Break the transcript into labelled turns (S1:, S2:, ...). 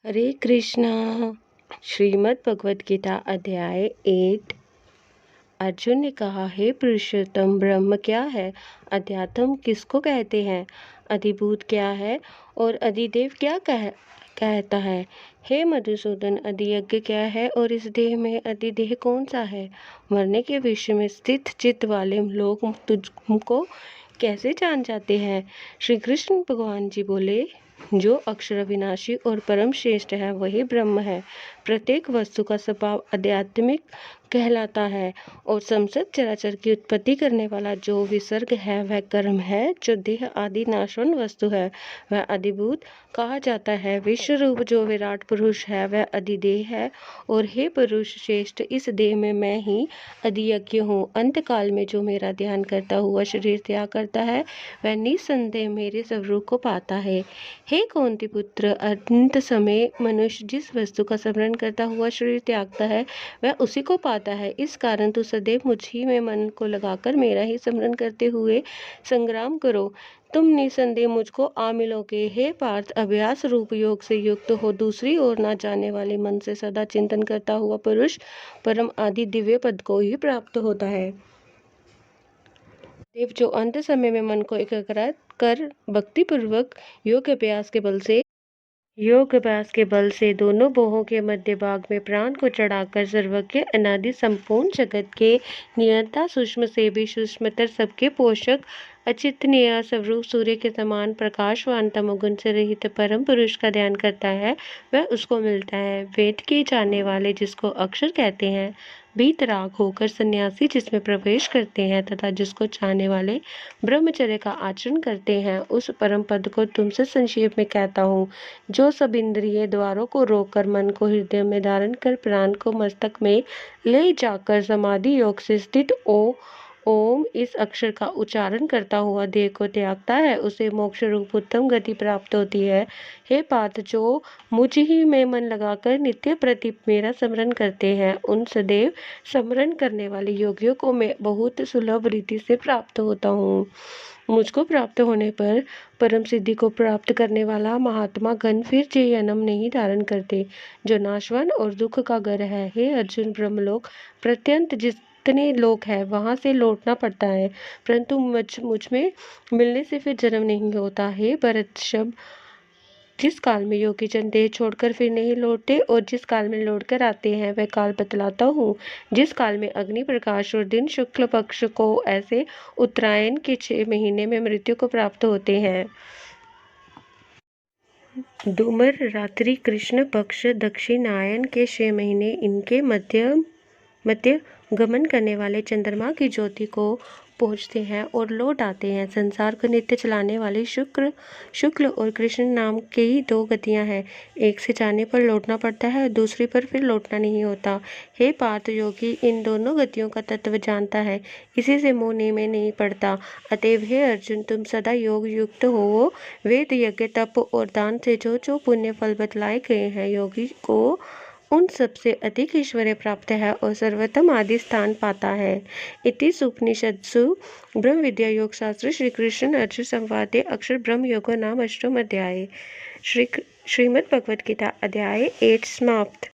S1: हरे कृष्णा। श्रीमद् भगवद गीता अध्याय 8। अर्जुन ने कहा, हे पुरुषोत्तम, ब्रह्म क्या है? अध्यात्म किसको कहते हैं? अधिभूत क्या है और अधिदेव क्या कहता है? हे मधुसूदन, अधियज्ञ क्या है और इस देह में अधिदेह कौन सा है? मरने के विषय में स्थित चित्त वाले लोग तुझको कैसे जान जाते हैं? श्री कृष्ण भगवान जी बोले, जो अक्षर विनाशी और परम श्रेष्ठ है वही ब्रह्म है। प्रत्येक वस्तु का स्वभाव आध्यात्मिक कहलाता है और समस्त चराचर की उत्पत्ति करने वाला जो विसर्ग है वह कर्म है। जो देह आदि नाशवान वस्तु है वह अधिभूत कहा जाता है। विश्व रूप जो विराट पुरुष है वह अधिदेह है। और हे पुरुष श्रेष्ठ, इस देह में मैं ही अधियज्ञ हूँ। अंत काल में जो मेरा ध्यान करता हुआ शरीर त्याग करता है वह निस्संदेह मेरे स्वरूप को पाता है। हे कौंती पुत्र, अंत समय मनुष्य जिस वस्तु का स्मरण करता हुआ शरीर त्यागता है वह उसी को पाता है। इस कारण तू सदैव मुझ ही में मन को लगाकर मेरा ही स्मरण करते हुए संग्राम करो। तुम निसंदेह मुझको आ मिलोगे। हे पार्थ, अभ्यास रूप योग से युक्त हो दूसरी ओर न जाने वाले मन से सदा चिंतन करता हुआ पुरुष परम आदि दिव्य पद को ही प्राप्त होता है। देव जो अंत समय में मन को एकाग्र कर भक्ति पूर्वक योग अभ्यास के बल से दोनों बाहों के मध्य भाग में प्राण को चढ़ाकर सर्वज्ञ अनादि संपूर्ण जगत के नियंता सूक्ष्म से भी सूक्ष्मतर सबके पोषक अचिंतनीय स्वरूप सूर्य के समान प्रकाशवान तमोगुण से रहित परम पुरुष का ध्यान करता है वह उसको मिलता है। वेद के जानने वाले जिसको अक्षर कहते हैं, वीतराग होकर सन्यासी जिसमें प्रवेश करते हैं तथा जिसको चाहने वाले ब्रह्मचर्य का आचरण करते हैं, उस परम पद को तुमसे संक्षेप में कहता हूँ। जो सब इंद्रिय द्वारों को रोककर मन को हृदय में धारण कर प्राण को मस्तक में ले जाकर समाधि योग से स्थित ओम इस अक्षर का उच्चारण करता हुआ देह को त्यागता है, उसे मोक्ष रूप उत्तम गति प्राप्त होती है। हे पार्थ, जो मुझ ही में मन लगाकर नित्य प्रति मेरा स्मरण करते हैं, उन सदैव स्मरण करने वाले योगियों को मैं बहुत सुलभ रीति से प्राप्त होता हूँ। मुझको प्राप्त होने पर परम सिद्धि को प्राप्त करने वाला महात्मा गण फिर जन्म नहीं धारण करते, जो नाशवान और दुख का घर है। हे अर्जुन, ब्रह्मलोक प्रत्यंत जितने लोक है वहां से लौटना पड़ता है, परंतु मुझ में मिलने से फिर जन्म नहीं होता। हे भरतषभ, जिस काल में योगी जन देह छोड़कर फिर नहीं लौटते और जिस काल में लौटकर आते हैं वह काल बतलाता हूँ। जिस काल में अग्नि प्रकाश और दिन शुक्ल पक्ष को ऐसे उत्तरायण के 6 महीने में मृत्यु को प्राप्त होते हैं। डूमर रात्रि कृष्ण पक्ष दक्षिणायन के 6 महीने इनके मध्य गमन करने वाले चंद्रमा की ज्योति को पहुँचते हैं और लौट आते हैं। संसार को नित्य चलाने वाले शुक्ल और कृष्ण नाम के ही 2 गतियां हैं। एक से जाने पर लौटना पड़ता है और दूसरी पर फिर लौटना नहीं होता। हे पार्थ, योगी इन दोनों गतियों का तत्व जानता है, इसी से मोह में नहीं पड़ता। अतएव हे अर्जुन, तुम सदा योग युक्त हो। वेद यज्ञ तप और दान से जो जो पुण्य फल बतलाए गए हैं, योगी को उन सबसे अधिक ऐश्वर्य प्राप्त है और सर्वोत्तम आदि स्थान पाता है। इति उपनिषत्सु ब्रह्म विद्या योग शास्त्र श्री कृष्ण अर्जुन संवादे अक्षर ब्रह्म योगो नाम अष्टम अध्याय। श्रीमद् भगवद गीता अध्याय 8 समाप्त।